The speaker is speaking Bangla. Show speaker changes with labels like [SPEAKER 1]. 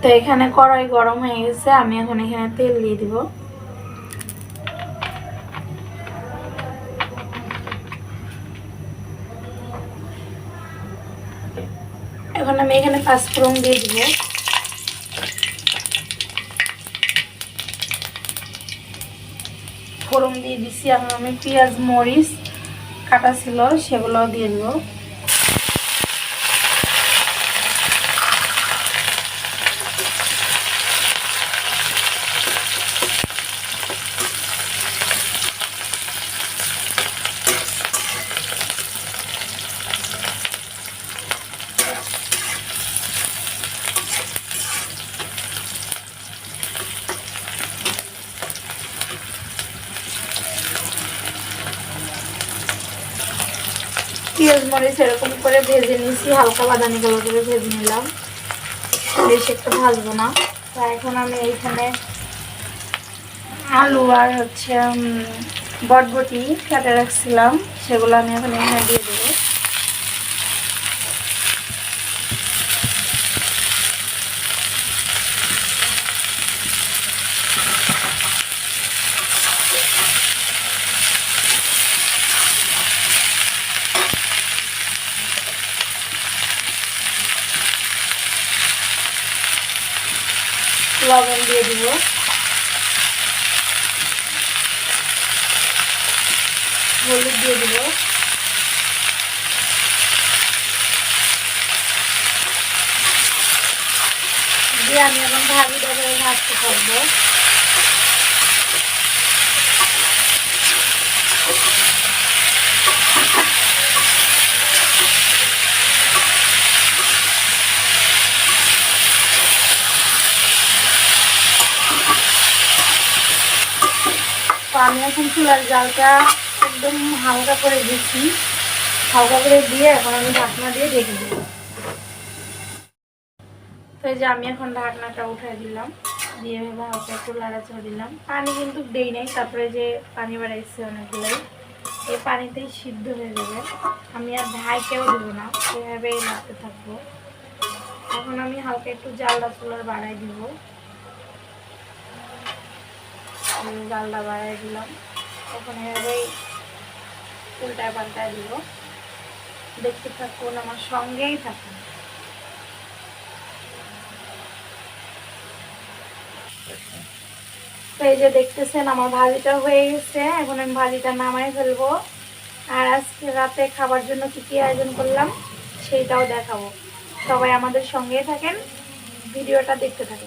[SPEAKER 1] তো এখানে কড়াই গরম হয়ে গেছে, আমি এখন এখানে তেল দিয়ে দিব। এখন আমি এখানে 5 ফোড়ন দিয়ে দিব। ফোড়ন দিয়ে দিছি, এখন আমি পেঁয়াজ মরিচ কাটা ছিল সেগুলো দিয়ে দিব। পেঁয়াজ মরিচ এরকম করে ভেজে নিয়েছি, হালকা বাদামি কালার করে ভেজে নিলাম, বেশি একটা ভাজবো না। তো এখন আমি এইখানে আলু আর বটবটি কেটে রাখছিলাম, সেগুলো আমি এখন এখানে দিয়ে দেবো। লবণ দিয়ে দিব, হলুদ দিয়ে দিব, দিয়ে আমি এখন ভাজিটাকে ভাজতে থাকবো। তো আমি এখন চুলার জালটা একদম হালকা করে দিচ্ছি, হালকা করে দিয়ে এখন আমি ঢাকনা দিয়ে ঢেকে দেবো। তো এই যে আমি এখন ঢাকনাটা উঠাই দিলাম, দিয়ে হালকা একটু লাড়াচাড়া দিলাম। পানি কিন্তু দেই নাই, তারপরে যে পানি বাড়াইছে অনেকগুলোই, এই পানিতেই সিদ্ধ হয়ে যাবে। আমি আর ঢাইকেও দেবো না, সেভাবেই নাড়তে থাকবো। এখন আমি হালকা একটু জালটা চুলার বাড়াই দিব, জালটা বাড়াই দিলাম। এখন এভাবেই উল্টায় পাল্টায় দিব, দেখতে থাকুন, আমার সঙ্গেই থাকুন। তো এই যে দেখতেছেন আমার ভাজিটা হয়ে গেছে, এখন আমি ভাজিটা নামাই ফেলবো। আর আজকে রাতে খাবার জন্য কি কি আয়োজন করলাম সেইটাও দেখাবো। সবাই আমাদের সঙ্গেই থাকেন, ভিডিওটা দেখতে থাকেন।